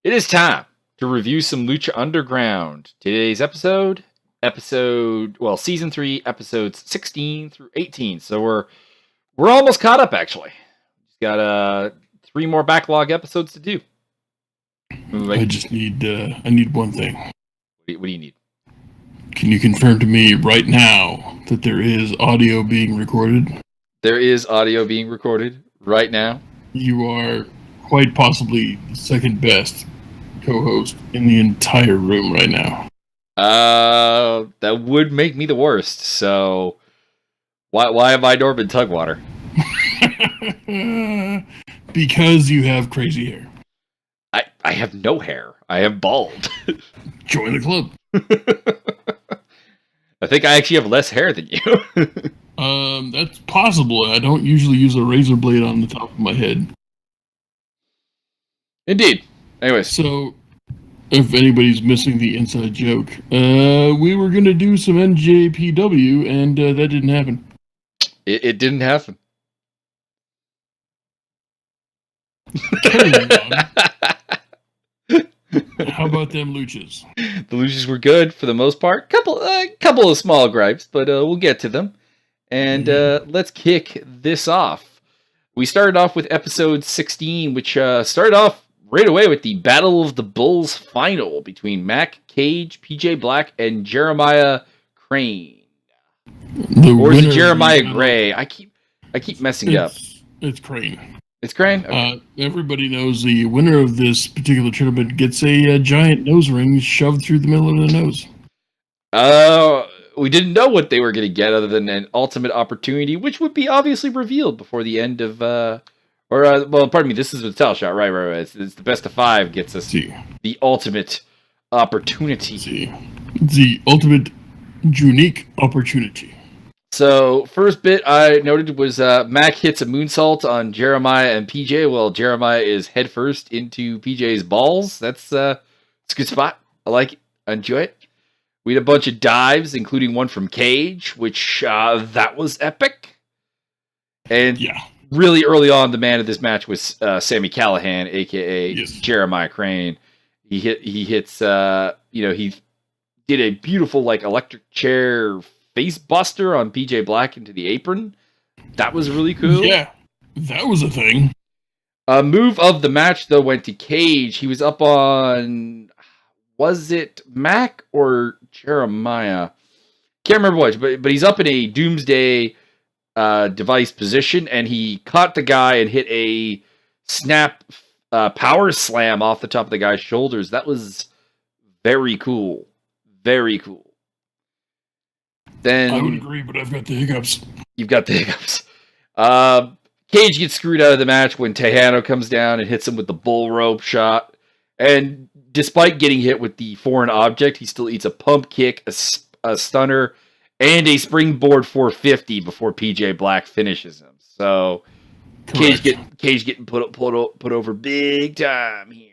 It is time to review some Lucha Underground. Today's season 3, episodes 16 through 18. So we're almost caught up actually. Just got 3 more backlog episodes to do. I just need I need one thing. What do you need? Can you confirm to me right now that there is audio being recorded? There is audio being recorded right now. You are quite possibly the second best co-host in the entire room right now. That would make me the worst. So why am I Norman Tugwater? Because you have crazy hair. I have no hair. I am bald. Join the club. I think I actually have less hair than you. That's possible. I don't usually use a razor blade on the top of my head. Indeed. Anyways. So, if anybody's missing the inside joke, we were going to do some NJPW, and that didn't happen. It didn't happen. How about them luchas? The luchas were good for the most part. Couple of small gripes, but we'll get to them. And let's kick this off. We started off with episode 16, which started off right away with the Battle of the Bulls final between Mac, Cage, PJ Black, and Jeremiah Crane. Or is it Jeremiah Gray? I keep messing up. It's Crane. It's Crane? Okay. Everybody knows the winner of this particular tournament gets a giant nose ring shoved through the middle of the nose. We didn't know what they were going to get other than an ultimate opportunity, which would be obviously revealed before the end of... pardon me, this is the title shot, right? It's the best of 5 gets us the ultimate opportunity. The ultimate unique opportunity. So, first bit I noted was Mac hits a moonsault on Jeremiah and PJ while Jeremiah is headfirst into PJ's balls. It's a good spot. I like it. I enjoy it. We had a bunch of dives, including one from Cage, which that was epic. And really early on, the man of this match was Sami Callihan, a.k.a. Jeremiah Crane. He hits, he did a beautiful, electric chair face buster on PJ Black into the apron. That was really cool. Yeah, that was a thing. Move of the match, though, went to Cage. He was up on... Was it Mac or Jeremiah? Can't remember which, but he's up in a Doomsday device position, and he caught the guy and hit a snap power slam off the top of the guy's shoulders. That was very cool. Very cool. Then I would agree, but I've got the hiccups. You've got the hiccups. Cage gets screwed out of the match when Tejano comes down and hits him with the bull rope shot. And despite getting hit with the foreign object, he still eats a pump kick, a stunner, and a springboard 450 before PJ Black finishes him. So Cage getting put over big time here.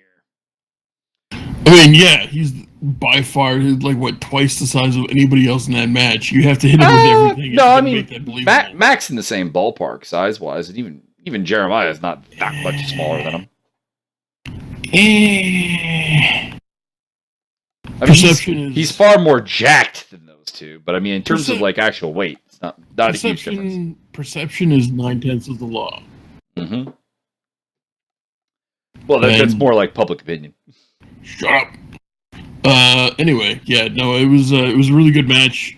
I mean, yeah, he's by far twice the size of anybody else in that match. You have to hit him with everything. No, I mean, Mac's in the same ballpark size wise, and even Jeremiah is not that much smaller than him. I mean, he's far more jacked than those two, but I mean, in terms of actual weight, it's not a huge difference. Perception is 9/10 of the law. Mm-hmm. Well, that's more like public opinion. Shut up. Anyway, yeah, no, it was a really good match.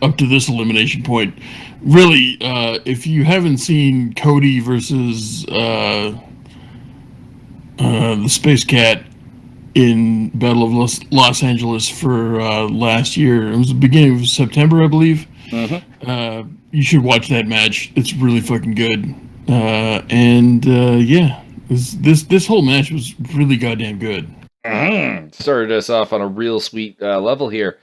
Up to this elimination point, really, if you haven't seen Cody versus the Space Cat in Battle of Los Angeles for last year, it was the beginning of September, I believe. Mm-hmm. You should watch that match. It's really fucking good. This whole match was really goddamn good. Started us off on a real sweet level here.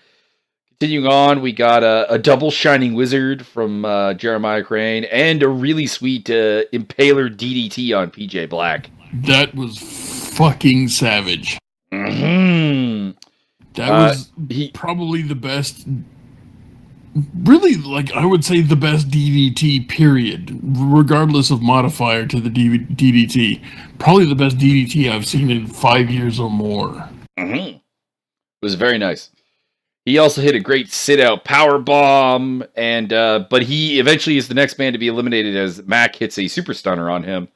Continuing on, we got a double Shining Wizard from Jeremiah Crane and a really sweet Impaler DDT on PJ Black. That was fucking savage. Mm-hmm. That was probably the best really, like, I would say the best DDT, period, regardless of modifier to the DDT. Probably the best DDT I've seen in 5 years or more. Mm-hmm. It was very nice. He also hit a great sit-out power bomb, and but he eventually is the next man to be eliminated as Mac hits a super stunner on him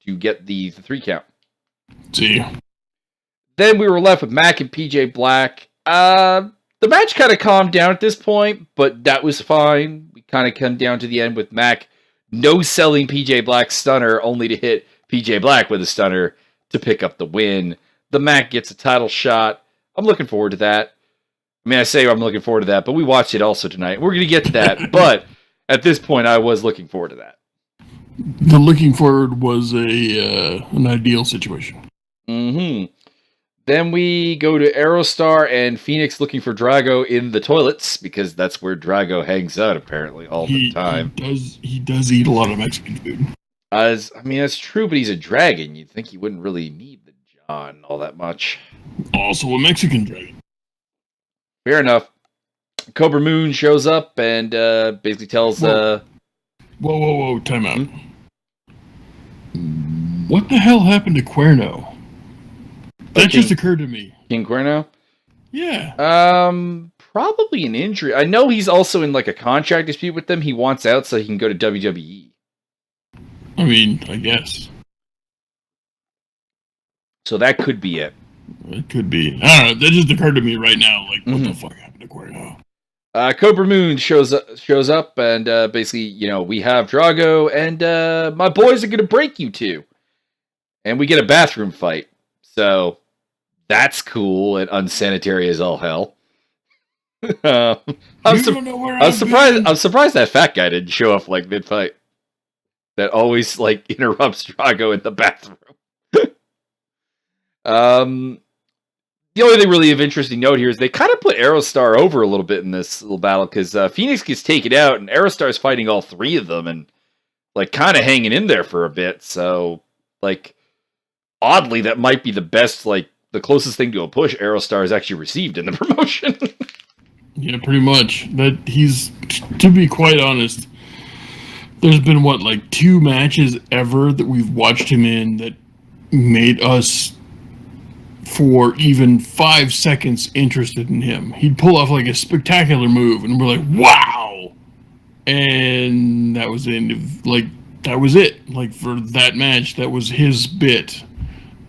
to get the 3 count. See. Then we were left with Mac and PJ Black. The match kind of calmed down at this point, but that was fine. We kind of come down to the end with Mac no-selling PJ Black's stunner, only to hit PJ Black with a stunner to pick up the win. The Mac gets a title shot. I'm looking forward to that. I mean, I say I'm looking forward to that, but we watched it also tonight. We're going to get to that, but at this point, I was looking forward to that. The looking forward was an ideal situation. Mm-hmm. Then we go to Aerostar and Phoenix looking for Drago in the toilets, because that's where Drago hangs out, apparently, all the time. He does eat a lot of Mexican food. I mean, that's true, but he's a dragon. You'd think he wouldn't really need the John all that much. Also a Mexican dragon. Fair enough. Cobra Moon shows up and basically tells... Whoa, time out. What the hell happened to Cuerno? That just occurred to me. King Cuerno? Yeah. Probably an injury. I know he's also in like a contract dispute with them. He wants out so he can go to WWE. I mean, I guess. So that could be it. It could be. I don't know. That just occurred to me right now. Like, what the fuck happened to Cuerno? Cobra Moon shows up and basically, you know, we have Drago and my boys are going to break you two. And we get a bathroom fight. So that's cool and unsanitary as all hell. I'm surprised that fat guy didn't show up like mid-fight. That always like interrupts Drago in the bathroom. The only thing really of interesting note here is they kind of put Aerostar over a little bit in this little battle because Phoenix gets taken out and Aerostar's fighting all 3 of them and like kind of hanging in there for a bit. So like oddly, that might be the best, like the closest thing to a push Aerostar has actually received in the promotion. Yeah, pretty much. That he's, to be quite honest, there's been like 2 matches ever that we've watched him in that made us, for even 5 seconds, interested in him. He'd pull off like a spectacular move, and we're like, "Wow!" And that was the end of that was it. Like for that match, that was his bit.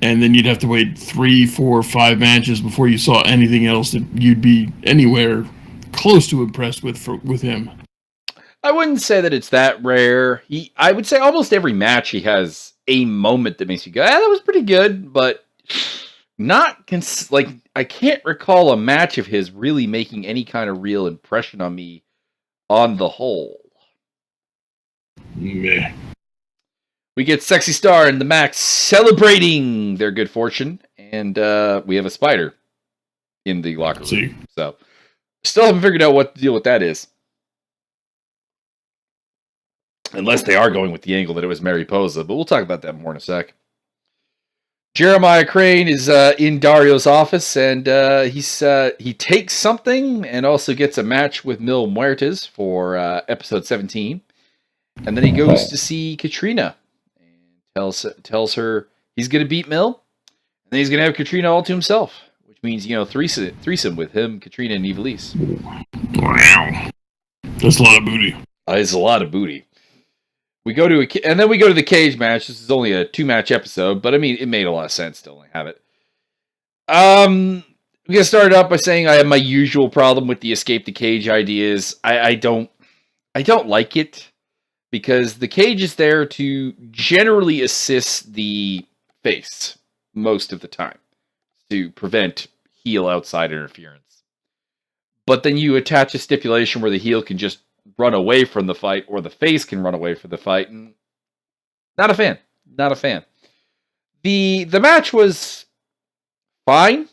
And then you'd have to wait 3, 4, 5 matches before you saw anything else that you'd be anywhere close to impressed with him. I wouldn't say that it's that rare. I would say almost every match he has a moment that makes you go, that was pretty good, but not I can't recall a match of his really making any kind of real impression on me on the whole. Yeah. We get Sexy Star and the Max celebrating their good fortune, and we have a spider in the locker room. So, still haven't figured out what the deal with that is. Unless they are going with the angle that it was Mariposa, but we'll talk about that more in a sec. Jeremiah Crane is in Dario's office, and he takes something and also gets a match with Mil Muertes for episode 17. And then he goes to see Katrina and tells her he's going to beat Mil, and then he's going to have Katrina all to himself, which means, threesome with him, Katrina, and Ivelisse. Wow. That's a lot of booty. It's a lot of booty. We go to the cage match. This is only a 2-match episode, but I mean, it made a lot of sense to only have it. We get started out by saying I have my usual problem with the escape the cage ideas. I don't like it because the cage is there to generally assist the face most of the time to prevent heel outside interference. But then you attach a stipulation where the heel can just run away from the fight, or the face can run away from the fight. And not a fan. The match was fine.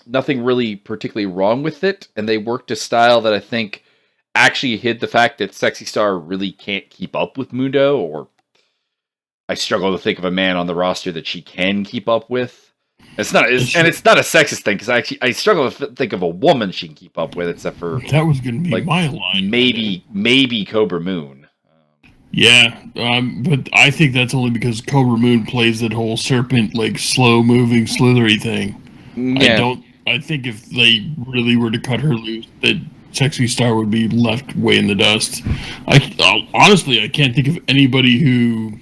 Nothing really particularly wrong with it, and they worked a style that I think actually hid the fact that Sexy Star really can't keep up with Mundo, or I struggle to think of a man on the roster that she can keep up with. It's not, and it's not a sexist thing because I struggle to think of a woman she can keep up with, except for that was going to be my line. Maybe Cobra Moon. Yeah, but I think that's only because Cobra Moon plays that whole serpent, like slow moving, slithery thing. Yeah. I think if they really were to cut her loose, that Sexy Star would be left way in the dust. Honestly, I can't think of anybody who,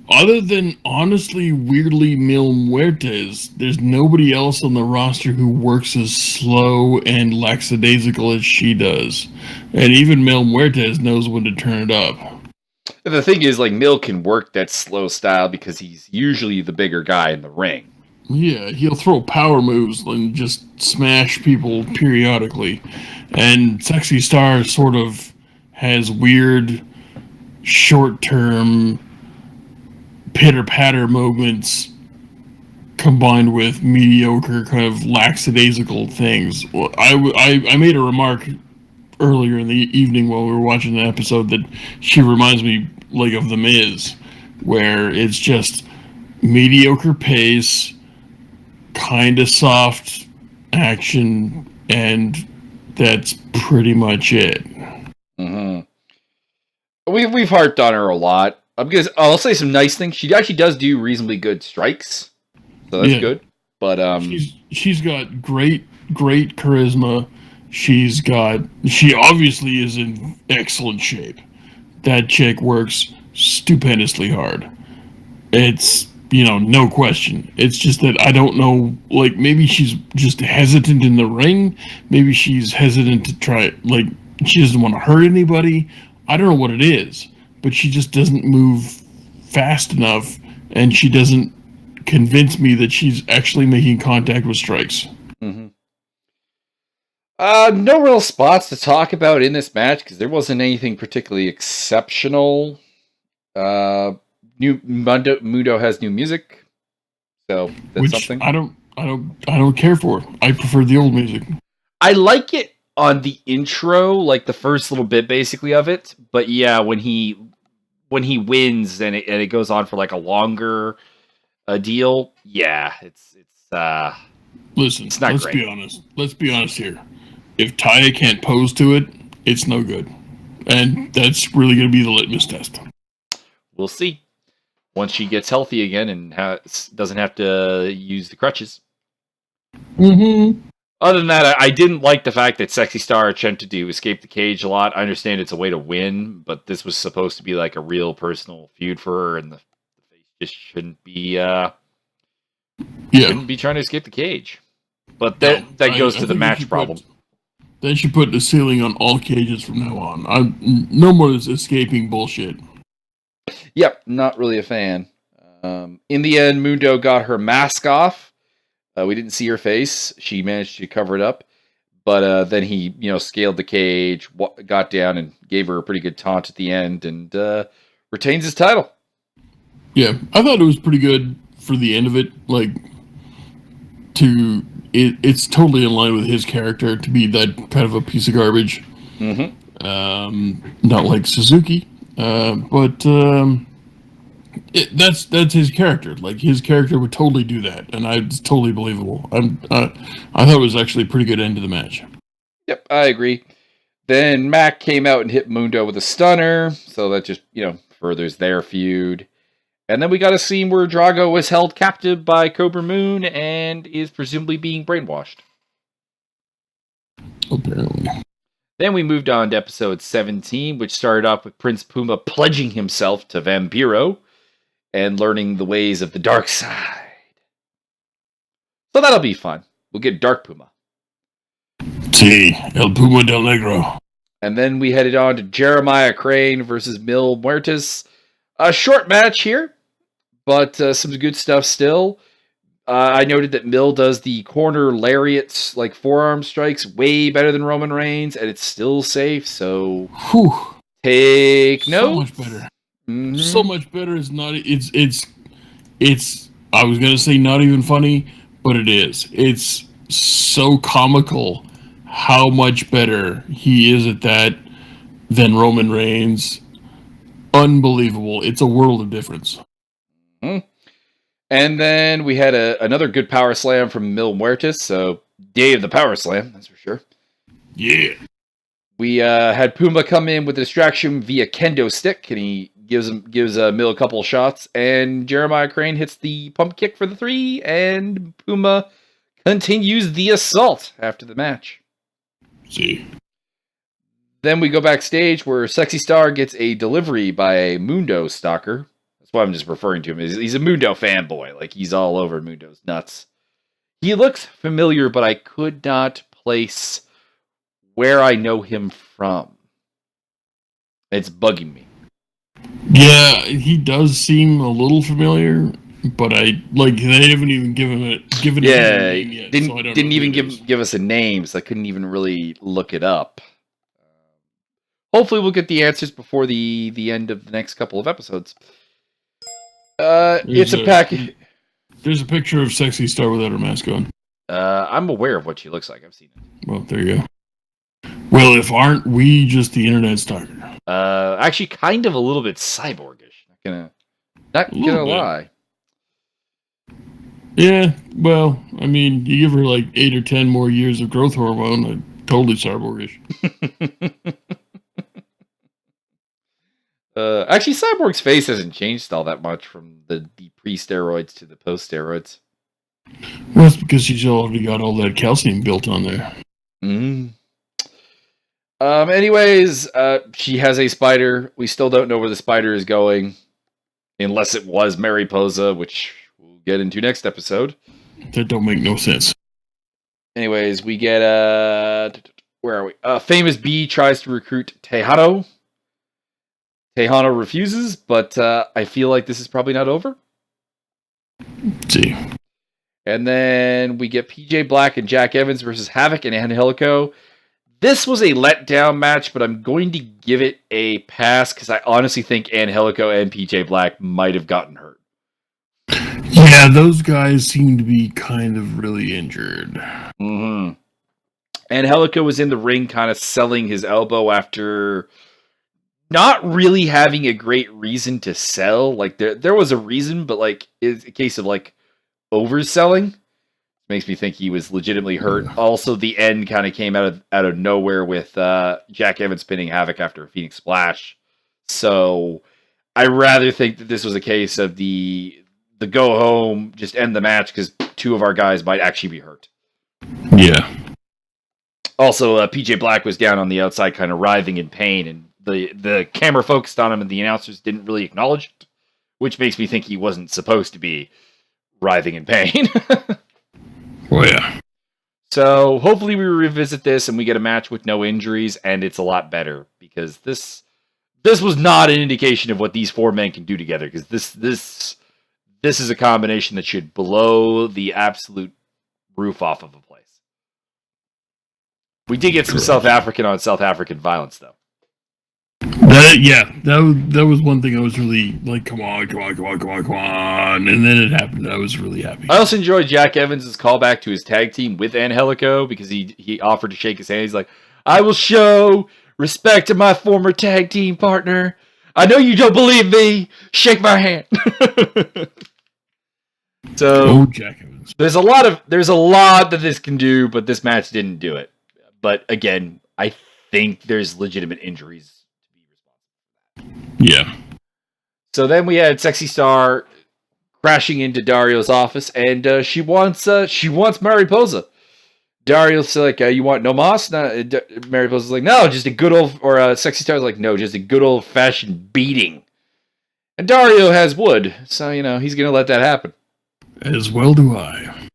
other than honestly, weirdly Mil Muertes, there's nobody else on the roster who works as slow and lackadaisical as she does. And even Mil Muertes knows when to turn it up. And the thing is, like, Mil can work that slow style because he's usually the bigger guy in the ring. Yeah, he'll throw power moves and just smash people periodically. And Sexy Star sort of has weird, short-term pitter-patter movements combined with mediocre kind of lackadaisical things. I made a remark earlier in the evening while we were watching the episode that she reminds me like of The Miz, where it's just mediocre pace, kind of soft action, and that's pretty much it. Mm-hmm. We've harped on her a lot. Because I'll say some nice things. She actually does do reasonably good strikes, so that's good. But she's got great charisma. She obviously is in excellent shape. That chick works stupendously hard. It's, no question. It's just that I don't know, like, maybe she's just hesitant in the ring. Maybe she's hesitant to try, like, she doesn't want to hurt anybody. I don't know what it is, but she just doesn't move fast enough, and she doesn't convince me that she's actually making contact with strikes. Mm-hmm. No real spots to talk about in this match because there wasn't anything particularly exceptional. New Mundo has new music, so that's something. I don't care for. I prefer the old music. I like it on the intro, like the first little bit, basically of it. But yeah, when he wins and it goes on for like a longer deal, yeah, it's listen. It's not let's great. Be honest. Let's be honest here. If Taya can't pose to it, it's no good, and that's really going to be the litmus test. We'll see once she gets healthy again and doesn't have to use the crutches. Mm-hmm. Other than that, I didn't like the fact that Sexy Star attempted to escape the cage a lot. I understand it's a way to win, but this was supposed to be like a real personal feud for her, and the face just shouldn't be shouldn't be trying to escape the cage. But that goes to the match problem. They should put the ceiling on all cages from now on. No more this escaping bullshit. Yep, not really a fan. In the end, Mundo got her mask off. We didn't see her face. She managed to cover it up. But then he, scaled the cage, got down, and gave her a pretty good taunt at the end, and retains his title. Yeah, I thought it was pretty good for the end of it. Like, it's totally in line with his character to be that kind of a piece of garbage. Mm-hmm. Not like Suzuki, but that's his character. Like, his character would totally do that, and it's totally believable. I thought it was actually a pretty good end to the match. Yep, I agree. Then Mac came out and hit Mundo with a stunner, so that just furthers their feud. And then we got a scene where Drago was held captive by Cobra Moon and is presumably being brainwashed. Apparently. Then we moved on to episode 17, which started off with Prince Puma pledging himself to Vampiro and learning the ways of the dark side. So that'll be fun. We'll get Dark Puma. Sí, El Puma del Negro. And then we headed on to Jeremiah Crane versus Mil Muertes. A short match here, but some good stuff still. I noted that Mil does the corner lariats, like forearm strikes, way better than Roman Reigns, and it's still safe, so take note. So much better. Mm-hmm. So much better is not. It's. I was gonna say not even funny, but it is. It's so comical how much better he is at that than Roman Reigns. Unbelievable. It's a world of difference. Mm-hmm. And then we had another good power slam from Mil Muertes, so day of the power slam, that's for sure. Yeah. We had Puma come in with a distraction via kendo stick, and he gives Mil a couple of shots, and Jeremiah Crane hits the pump kick for the 3, and Puma continues the assault after the match. See. Then we go backstage where Sexy Star gets a delivery by a Mundo stalker. That's why I'm just referring to him. He's a Mundo fanboy. Like, he's all over Mundo's nuts. He looks familiar, but I could not place where I know him from. It's bugging me. Yeah, he does seem a little familiar, but they haven't even given it a name yet. Didn't even give us a name, so I couldn't even really look it up. Hopefully we'll get the answers before the end of the next couple of episodes. It's a package. There's a picture of Sexy Star without her mask on. I'm aware of what she looks like. I've seen it. Well, there you go. Well, if aren't we just the internet stalker? Actually, kind of a little bit cyborgish. Not gonna lie. Yeah, well, I mean, you give her like 8 or 10 more years of growth hormone, totally cyborgish. Actually, Cyborg's face hasn't changed all that much from the pre-steroids to the post-steroids. Well, it's because she's already got all that calcium built on there. Anyways, she has a spider. We still don't know where the spider is going, unless it was Mariposa, which we'll get into next episode. That don't make no sense. Anyways, we get where are we? Famous B tries to recruit Tejano. Tejano refuses, but I feel like this is probably not over. Let's see. And then we get PJ Black and Jack Evans versus Havoc and Angelico. This was a letdown match, but I'm going to give it a pass because I honestly think Angelico and PJ Black might have gotten hurt. Yeah, those guys seem to be kind of really injured. Mm-hmm. Angelico was in the ring kind of selling his elbow after not really having a great reason to sell. Like, there was a reason, but like it's a case of like overselling. Makes me think he was legitimately hurt. Also, the end kind of came out of nowhere with Jack Evans pinning Havoc after a Phoenix Splash. So I rather think that this was a case of the go home, just end the match because 2 of our guys might actually be hurt. Yeah. Also, PJ Black was down on the outside, kind of writhing in pain, and the camera focused on him, and the announcers didn't really acknowledge it, which makes me think he wasn't supposed to be writhing in pain. Oh, yeah. So hopefully we revisit this and we get a match with no injuries, and it's a lot better because this was not an indication of what these 4 men can do together. Because this is a combination that should blow the absolute roof off of a place. We did get some South African on South African violence, though. That was one thing I was really like, come on, and then it happened. I was really happy. I also enjoyed Jack Evans' callback to his tag team with Angelico because he offered to shake his hand. He's like, I will show respect to my former tag team partner. I know you don't believe me. Shake my hand. So Jack Evans. There's a lot that this can do, but this match didn't do it. But again, I think there's legitimate injuries. Yeah. So then we had Sexy Star crashing into Dario's office, and she wants Mariposa. Dario's like, you want no mas? Mariposa's like, no, just a good old, or Sexy Star's like, no, just a good old fashioned beating. And Dario has wood, so he's gonna let that happen. As well do I.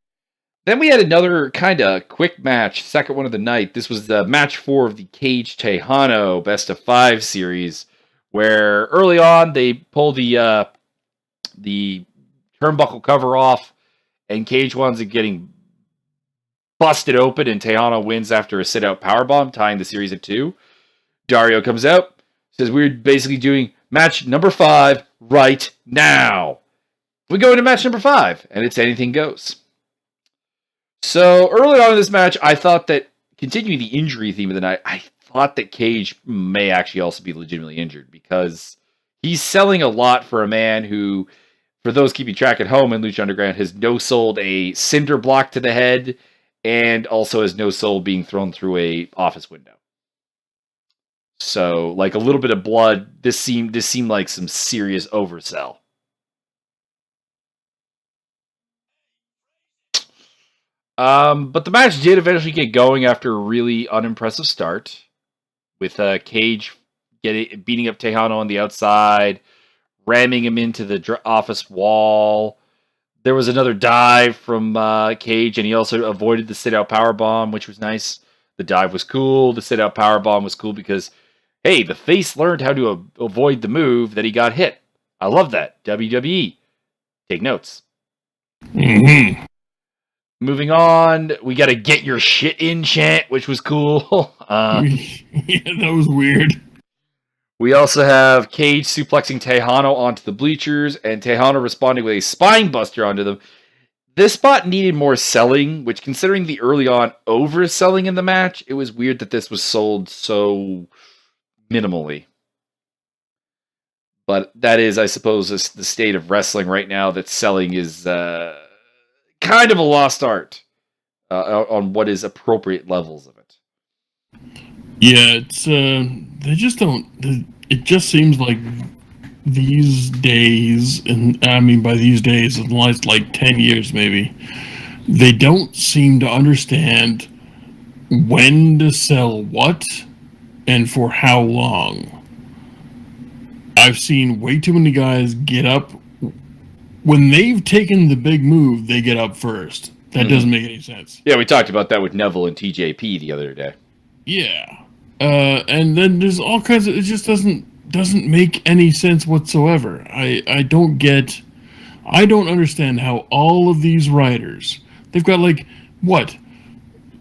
Then we had another kind of quick match, second one of the night. This was the match 4 of the Cage Tejano Best of 5 series, where early on they pull the turnbuckle cover off, and Cage winds up getting busted open, and Tejano wins after a sit-out powerbomb, tying the series at 2. Dario comes out, says we're basically doing match number 5 right now. We go into match number 5, and it's anything goes. So early on in this match, I thought that, continuing the injury theme of the night, I thought that Cage may actually also be legitimately injured because he's selling a lot for a man who, for those keeping track at home in Lucha Underground, has no-sold a cinder block to the head and also has no-sold being thrown through a office window. So, like a little bit of blood, this seemed like some serious oversell. But the match did eventually get going after a really unimpressive start, with Cage beating up Tejano on the outside, ramming him into the office wall. There was another dive from Cage, and he also avoided the sit-out powerbomb, which was nice. The dive was cool. The sit-out powerbomb was cool because, hey, the face learned how to avoid the move that he got hit. I love that. WWE. Take notes. Mm-hmm. Moving on, we got to get your shit in chant, which was cool. Yeah, that was weird. We also have Cage suplexing Tejano onto the bleachers, and Tejano responding with a spine buster onto them. This spot needed more selling, which, considering the early on overselling in the match, it was weird that this was sold so minimally. But that is, I suppose, the state of wrestling right now, that selling is kind of a lost art on what is appropriate levels of it. Yeah, it's they just don't. It just seems like these days, and I mean by these days, in the last like 10 years maybe, they don't seem to understand when to sell what and for how long. I've seen way too many guys get up. When they've taken the big move, they get up first. That doesn't make any sense. Yeah, we talked about that with Neville and TJP the other day. Yeah. And then there's all kinds of... It just doesn't make any sense whatsoever. I don't understand how all of these writers... They've got like, what?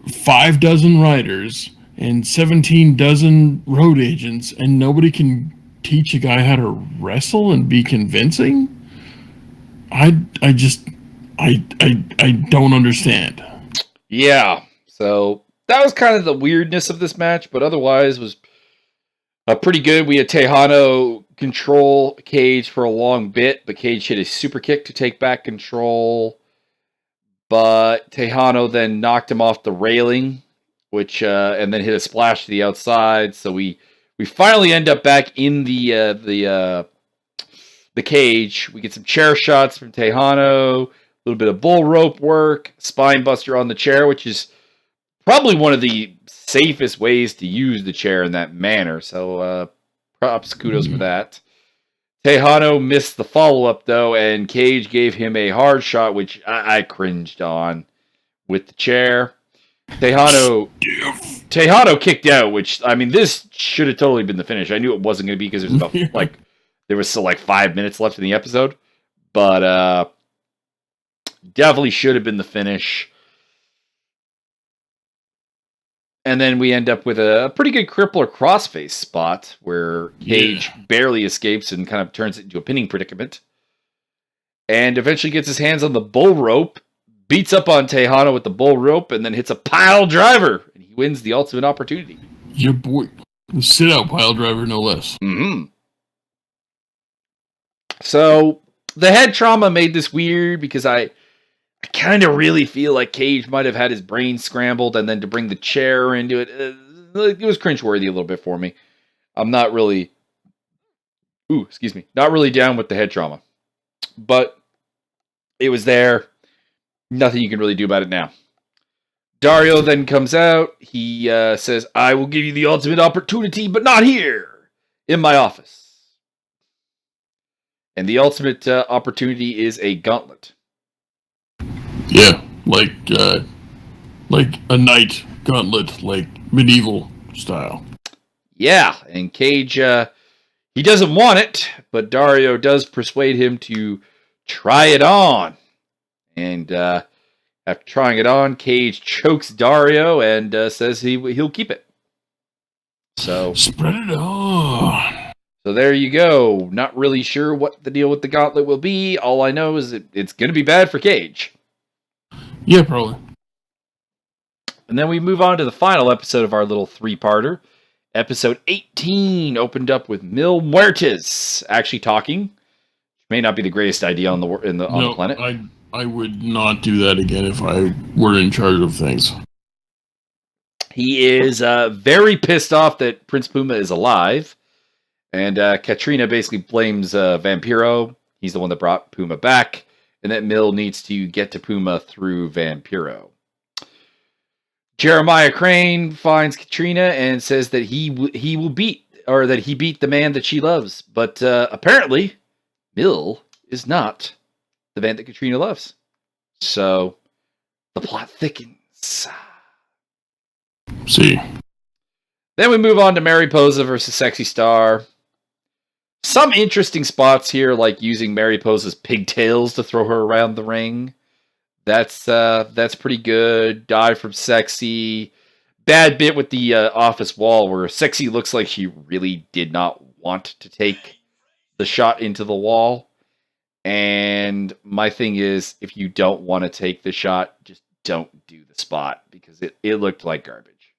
5 dozen writers and 17 dozen road agents, and nobody can teach a guy how to wrestle and be convincing? I don't understand. Yeah, so that was kind of the weirdness of this match, but otherwise was pretty good. We had Tejano control Cage for a long bit, but Cage hit a super kick to take back control. But Tejano then knocked him off the railing, which and then hit a splash to the outside. So we finally end up back in the cage. We get some chair shots from Tejano, a little bit of bull rope work, spine buster on the chair, which is probably one of the safest ways to use the chair in that manner. So kudos for that. Tejano missed the follow-up, though, and Cage gave him a hard shot, which I cringed on with the chair. Tejano kicked out, which, I mean, this should have totally been the finish. I knew it wasn't going to be because there was still 5 minutes left in the episode, but definitely should have been the finish. And then we end up with a pretty good crippler crossface spot where Cage barely escapes and kind of turns it into a pinning predicament. And eventually gets his hands on the bull rope, beats up on Tejano with the bull rope, and then hits a pile driver. And he wins the ultimate opportunity. Your boy, the sit-out pile driver, no less. Mm-hmm. So the head trauma made this weird because I kind of really feel like Cage might have had his brain scrambled, and then to bring the chair into it, it was cringeworthy a little bit for me. I'm not really, not really down with the head trauma. But it was there. Nothing you can really do about it now. Dario then comes out. He says, I will give you the ultimate opportunity, but not here, in my office. And the ultimate opportunity is a gauntlet. Yeah, like a knight gauntlet, like medieval style. Yeah, and Cage, he doesn't want it, but Dario does persuade him to try it on. And after trying it on, Cage chokes Dario and says he'll keep it. So spread it on. So there you go. Not really sure what the deal with the gauntlet will be. All I know is it's going to be bad for Cage. Yeah, probably. And then we move on to the final episode of our little 3-parter. Episode 18 opened up with Mil Muertes actually talking, which May not be the greatest idea on the planet. I would not do that again if I were in charge of things. He is very pissed off that Prince Puma is alive, and Katrina basically blames Vampiro. He's the one that brought Puma back, and that Mill needs to get to Puma through Vampiro. Jeremiah Crane finds Katrina and says that he beat the man that she loves, but apparently Mill is not the man that Katrina loves. So the plot thickens. See. Then we move on to Mariposa versus Sexy Star. Some interesting spots here, like using Mariposa's pigtails to throw her around the ring. That's pretty good. Dive from Sexy. Bad bit with the office wall where Sexy looks like she really did not want to take the shot into the wall. And my thing is, if you don't want to take the shot, just don't do the spot because it looked like garbage.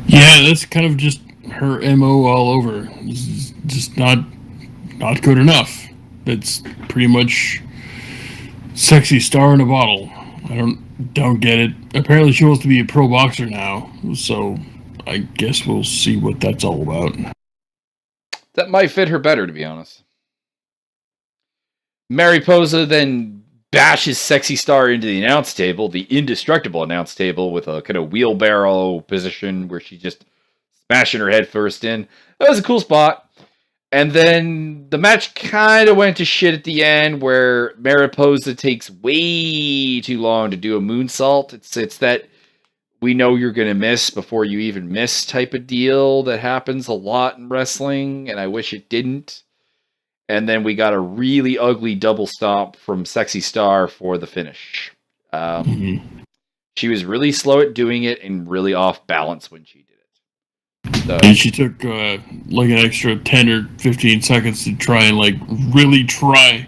Yeah, that's kind of just her MO all over. This is just not good enough. That's pretty much Sexy Star in a bottle. I don't get it. Apparently she wants to be a pro boxer now, so I guess we'll see what that's all about. That might fit her better, to be honest. Mariposa then bashes Sexy Star into the announce table, the indestructible announce table, with a kind of wheelbarrow position where she's just smashing her head first in. That was a cool spot. And then the match kind of went to shit at the end where Mariposa takes way too long to do a moonsault. It's that we know you're going to miss before you even miss type of deal that happens a lot in wrestling, and I wish it didn't. And then we got a really ugly double stomp from Sexy Star for the finish. She was really slow at doing it and really off balance when she did it. So, and she took like an extra 10 or 15 seconds to try and really try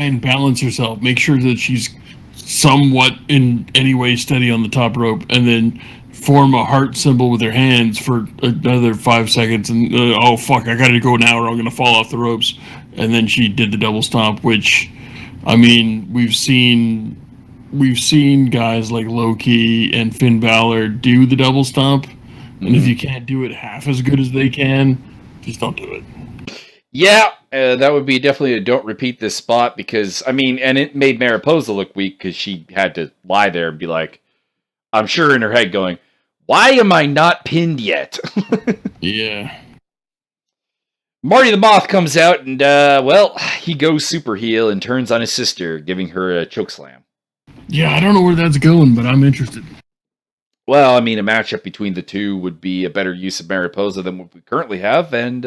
and balance herself. Make sure that she's somewhat in any way steady on the top rope, and then form a heart symbol with her hands for another 5 seconds, and oh fuck, I gotta go now or I'm gonna fall off the ropes. And then she did the double stomp, which, I mean, we've seen guys like Low-Ki and Finn Balor do the double stomp, and if you can't do it half as good as they can, just don't do it. Yeah, that would be definitely a don't repeat this spot, because, I mean, and it made Mariposa look weak because she had to lie there and be like, I'm sure in her head going, why am I not pinned yet? Yeah. Marty the Moth comes out and, he goes super heel and turns on his sister, giving her a chokeslam. Yeah, I don't know where that's going, but I'm interested. Well, I mean, a matchup between the two would be a better use of Mariposa than what we currently have, and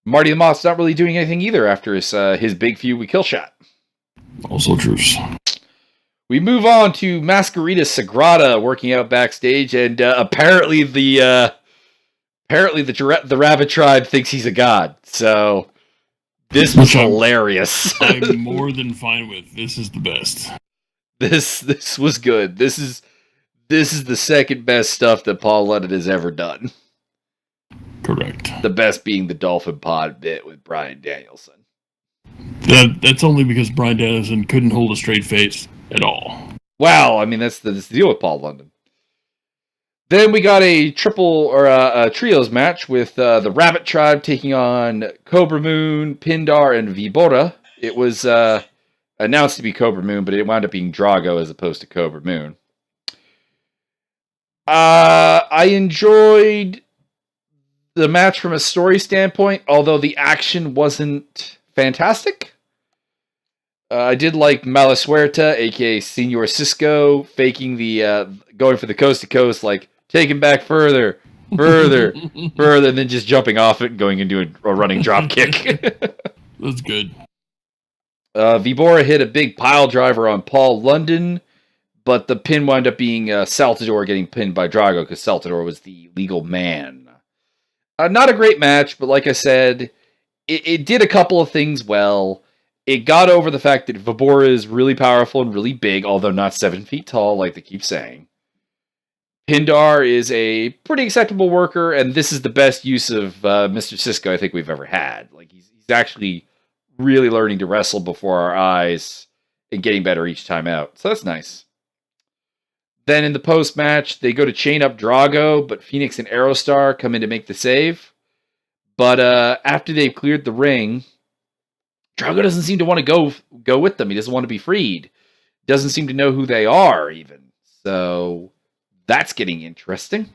Marty the Moth's not really doing anything either after his big feud with Killshot. Also truce. We move on to Masquerita Sagrada working out backstage, and apparently the Rabbit Tribe thinks he's a god. So this was hilarious. I'm more than fine with. This is the best. This was good. This is the second best stuff that Paul London has ever done. Correct. The best being the Dolphin Pod bit with Bryan Danielson. That's only because Bryan Danielson couldn't hold a straight face at all. Wow, I mean, that's the deal with Paul London. Then we got a trios match with the Rabbit Tribe taking on Cobra Moon, Pindar, and Vibora. It was announced to be Cobra Moon, but it wound up being Drago as opposed to Cobra Moon. I enjoyed the match from a story standpoint, although the action wasn't fantastic. I did like Malasuerta, aka Senor Cisco, faking the going for the coast to coast, like take him back further, and then just jumping off it and going into a running drop kick. That's good. Vibora hit a big pile driver on Paul London, but the pin wound up being Saltador getting pinned by Drago because Saltador was the legal man. Not a great match, but like I said, it did a couple of things well. It got over the fact that Vibora is really powerful and really big, although not 7 feet tall, like they keep saying. Pindar is a pretty acceptable worker, and this is the best use of Mr. Cisco I think we've ever had. Like he's He's actually really learning to wrestle before our eyes and getting better each time out. So that's nice. Then in the post-match, they go to chain up Drago, but Phoenix and Aerostar come in to make the save. But after they've cleared the ring, Drago doesn't seem to want to go with them. He doesn't want to be freed. Doesn't seem to know who they are, even. So that's getting interesting.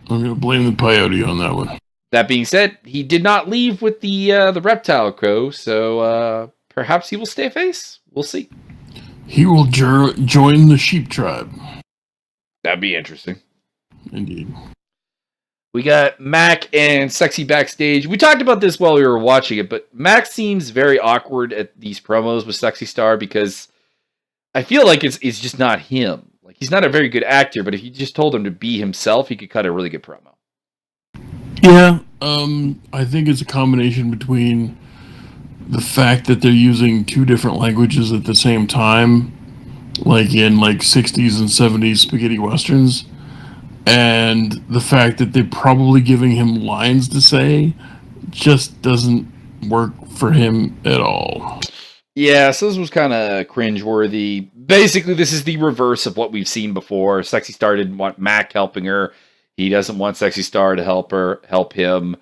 I'm going to blame the peyote on that one. That being said, he did not leave with the reptile crow, so perhaps he will stay face. We'll see. He will join the sheep tribe. That'd be interesting. Indeed. We got Mac and Sexy backstage. We talked about this while we were watching it, but Mac seems very awkward at these promos with Sexy Star because I feel like it's just not him. Like, he's not a very good actor, but if you just told him to be himself, he could cut a really good promo. Yeah, I think it's a combination between the fact that they're using two different languages at the same time, like in 60s and 70s spaghetti westerns, and the fact that they're probably giving him lines to say just doesn't work for him at all. Yeah, so this was kind of cringeworthy. Basically, this is the reverse of what we've seen before. Sexy Star didn't want Mac helping her. He doesn't want Sexy Star to help him,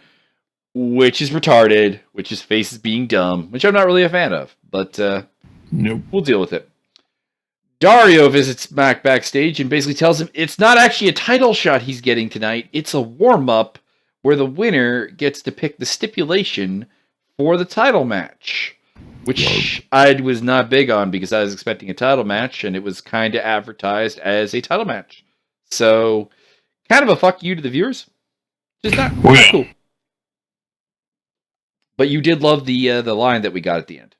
which is retarded, which his face is being dumb, which I'm not really a fan of, but nope. We'll deal with it. Dario visits Mac backstage and basically tells him it's not actually a title shot he's getting tonight. It's a warm-up where the winner gets to pick the stipulation for the title match, which I was not big on because I was expecting a title match, and it was kind of advertised as a title match. So, kind of a fuck you to the viewers. Just not cool. But you did love the line that we got at the end.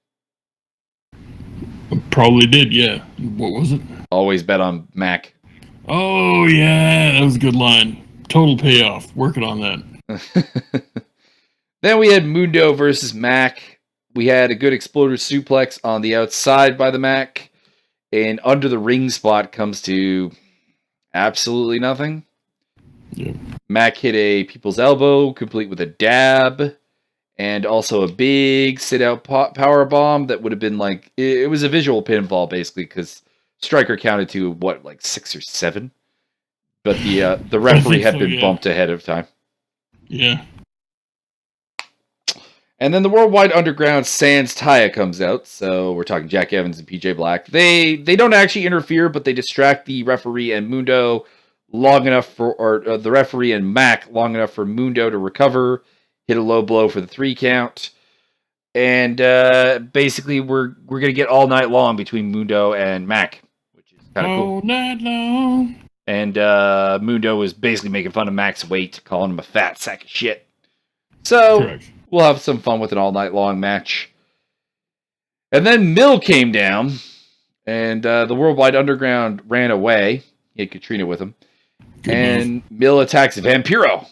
Probably did, yeah. What was it? Always bet on Mac. Oh, yeah, that was a good line. Total payoff. Working on that. Then we had Mundo versus Mac. We had a good exploder suplex on the outside by the Mac. And under the ring spot comes to absolutely nothing. Yep. Mac hit a people's elbow, complete with a dab. And also a big sit-out power bomb that would have been like... It was a visual pinfall, basically, because Stryker counted to, 6 or 7? But the referee had been bumped ahead of time. Yeah. And then the Worldwide Underground Sans Taya comes out. So we're talking Jack Evans and PJ Black. They don't actually interfere, but they distract the referee and Mundo long enough or the referee and Mac long enough for Mundo to recover, hit a low blow for the 3 count. And basically we're going to get all night long between Mundo and Mac, which is kind of cool. All night long. And Mundo was basically making fun of Mac's weight, calling him a fat sack of shit. So... Correct. We'll have some fun with an all-night-long match. And then Mill came down, and the Worldwide Underground ran away. He had Katrina with him. Good and move. Mill attacks Vampiro.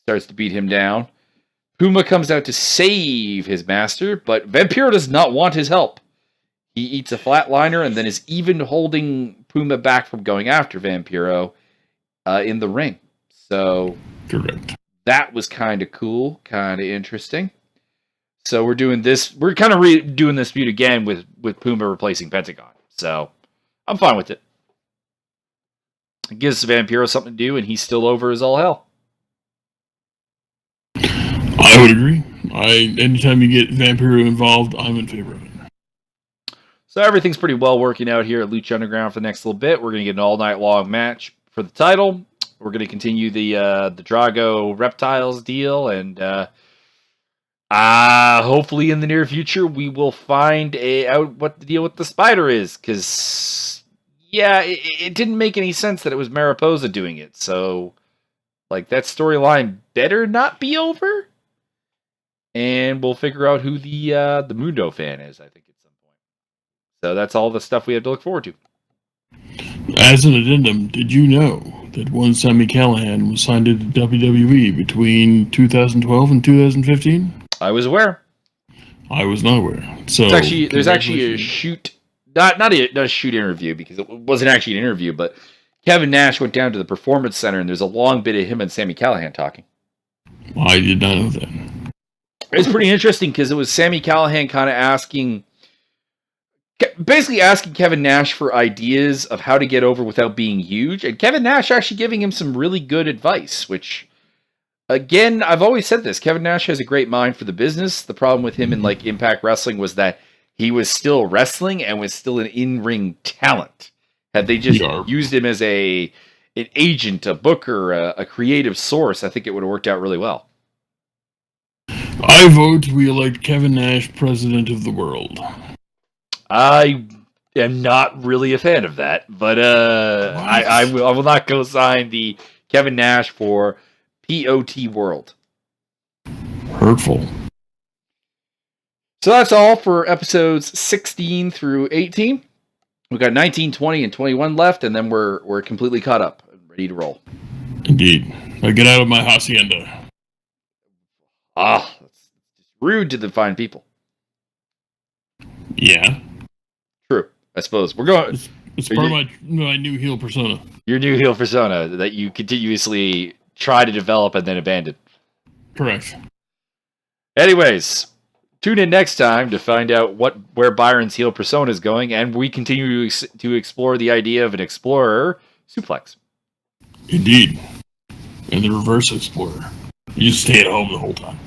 Starts to beat him down. Puma comes out to save his master, but Vampiro does not want his help. He eats a flatliner and then is even holding Puma back from going after Vampiro in the ring. So... Correct. That was kind of cool, kind of interesting. So we're doing this. We're kind of doing this feud again with Puma replacing Pentagon. So I'm fine with it. It gives Vampiro something to do, and he's still over as all hell. I would agree. Anytime you get Vampiro involved, I'm in favor of it. So everything's pretty well working out here at Lucha Underground for the next little bit. We're going to get an all-night-long match for the title. We're going to continue the Drago Reptiles deal, and hopefully in the near future we will find out what the deal with the spider is, because it didn't make any sense that it was Mariposa doing it. So, that storyline better not be over, and we'll figure out who the Mundo fan is, I think, at some point. So that's all the stuff we have to look forward to. As an addendum, did you know that one Sami Callihan was signed to WWE between 2012 and 2015? I was aware. I was not aware. So there's actually a shoot, not a shoot interview, because it wasn't actually an interview, but Kevin Nash went down to the Performance Center and there's a long bit of him and Sami Callihan talking. I did not know that. It's pretty interesting because it was Sami Callihan kind of basically asking Kevin Nash for ideas of how to get over without being huge, and Kevin Nash actually giving him some really good advice, which, again, I've always said this, Kevin Nash has a great mind for the business. The problem with him in like Impact Wrestling was that he was still wrestling and was still an in-ring talent. Had they just used him as an agent, a booker, a creative source, I think it would have worked out really well. I vote we elect Kevin Nash president of the world. I am not really a fan of that, but I will not co-sign the Kevin Nash for POT world. Hurtful. So that's all for episodes 16 through 18. We've got 19, 20, and 21 left, and then we're completely caught up and ready to roll. Indeed. I get out of my hacienda. That's rude to the fine people. Yeah. True. I suppose. We're going... It's part of my new heel persona. Your new heel persona that you continuously try to develop and then abandon. Correct. Anyways, tune in next time to find out where Byron's heel persona is going, and we continue to explore the idea of an explorer suplex. Indeed. And the reverse explorer. You just stay at home the whole time.